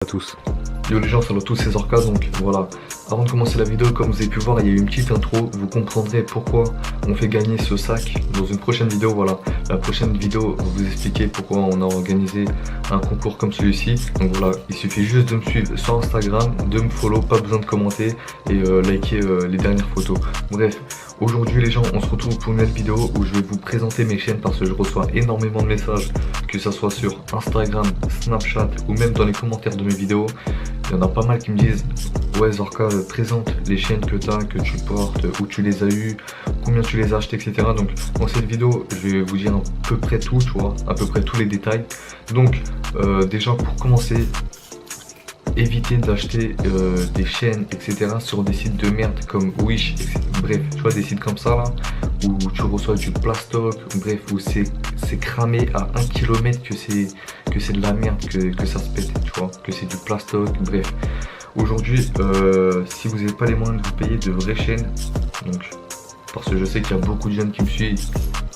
À tous. Yo les gens, salut à tous, c'est Zorka, donc voilà. Avant de commencer la vidéo, comme vous avez pu voir, il y a eu une petite intro, vous comprendrez pourquoi on fait gagner ce sac dans une prochaine vidéo, voilà. La prochaine vidéo va vous expliquer pourquoi on a organisé un concours comme celui-ci. Donc voilà, il suffit juste de me suivre sur Instagram, de me follow, pas besoin de commenter et liker les dernières photos. Bref, aujourd'hui les gens, on se retrouve pour une nouvelle vidéo où je vais vous présenter mes chaînes parce que je reçois énormément de messages, que ça soit sur Instagram, Snapchat ou même dans les commentaires de mes vidéos. Il y en a pas mal qui me disent ouais Zorka, présente les chaînes que tu as, que tu portes, où tu les as eues, combien tu les as achetées, etc. Donc dans cette vidéo je vais vous dire à peu près tout, tu vois, à peu près tous les détails. Donc déjà pour commencer, évitez d'acheter des chaînes, etc. sur des sites de merde comme Wish, etc. Bref, tu vois, des sites comme ça là, où tu reçois du plastoc, bref, où c'est cramé à 1 km que c'est de la merde, que ça se pète, tu vois, que c'est du plastoc, bref. Aujourd'hui, si vous n'avez pas les moyens de vous payer de vraies chaînes, donc parce que je sais qu'il y a beaucoup de jeunes qui me suivent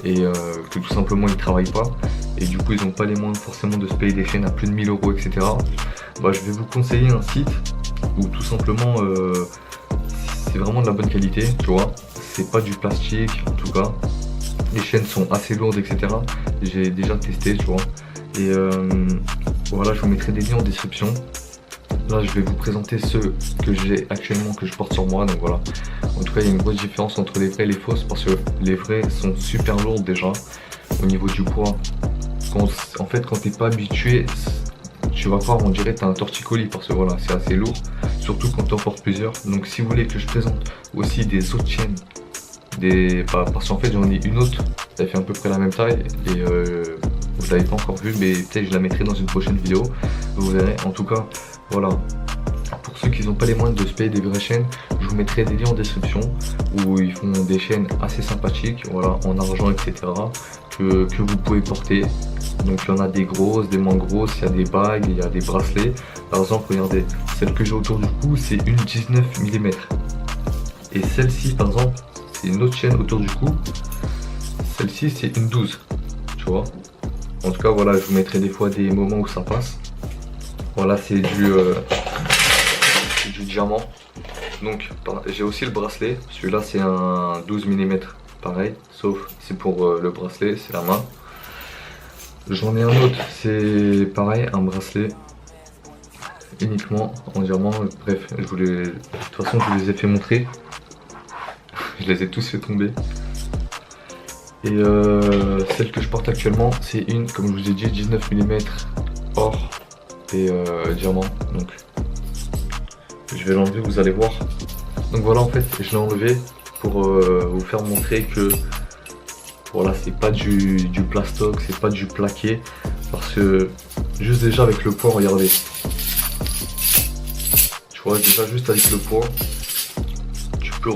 et que tout simplement ils travaillent pas et du coup ils n'ont pas les moyens forcément de se payer des chaînes à plus de 1000 euros, etc. Bah, je vais vous conseiller un site où tout simplement c'est vraiment de la bonne qualité, tu vois, c'est pas du plastique en tout cas, les chaînes sont assez lourdes, etc. J'ai déjà testé, tu vois, et voilà, je vous mettrai des liens en description. Là je vais vous présenter ceux que j'ai actuellement, que je porte sur moi, donc voilà. En tout cas il y a une grosse différence entre les vraies et les fausses parce que les vraies sont super lourdes déjà au niveau du poids. En fait quand t'es pas habitué, tu vas croire, on dirait que t'as un torticolis parce que voilà, c'est assez lourd, surtout quand tu en portes plusieurs. Donc si vous voulez que je présente aussi des autres chaînes, parce qu'en fait j'en ai une autre, elle fait à peu près la même taille et vous l'avez pas encore vu, mais peut-être je la mettrai dans une prochaine vidéo, vous verrez. En tout cas voilà, pour ceux qui n'ont pas les moyens de se payer des vraies chaînes, je vous mettrai des liens en description où ils font des chaînes assez sympathiques, voilà, en argent, etc. que vous pouvez porter. Donc il y en a des grosses, des moins grosses, il y a des bagues, il y a des bracelets. Par exemple, regardez, celle que j'ai autour du cou, c'est une 19 mm. Et celle-ci, par exemple, c'est une autre chaîne autour du cou. Celle-ci, c'est une 12, tu vois. En tout cas, voilà, je vous mettrai des fois des moments où ça passe. Voilà, c'est du diamant. Donc, j'ai aussi le bracelet. Celui-là, c'est un 12 mm, pareil, sauf c'est pour le bracelet, c'est la main. J'en ai un autre, c'est pareil, un bracelet uniquement en diamant. Bref, de toute façon je vous les ai fait montrer. Je les ai tous fait tomber. Et celle que je porte actuellement, c'est une, comme je vous ai dit, 19 mm or et diamant. Donc je vais l'enlever, vous allez voir. Donc voilà, en fait je l'ai enlevé pour vous faire montrer que voilà, c'est pas du plastoc, c'est pas du plaqué, parce que juste déjà avec le poids, regardez, tu vois, déjà juste avec le poids, tu peux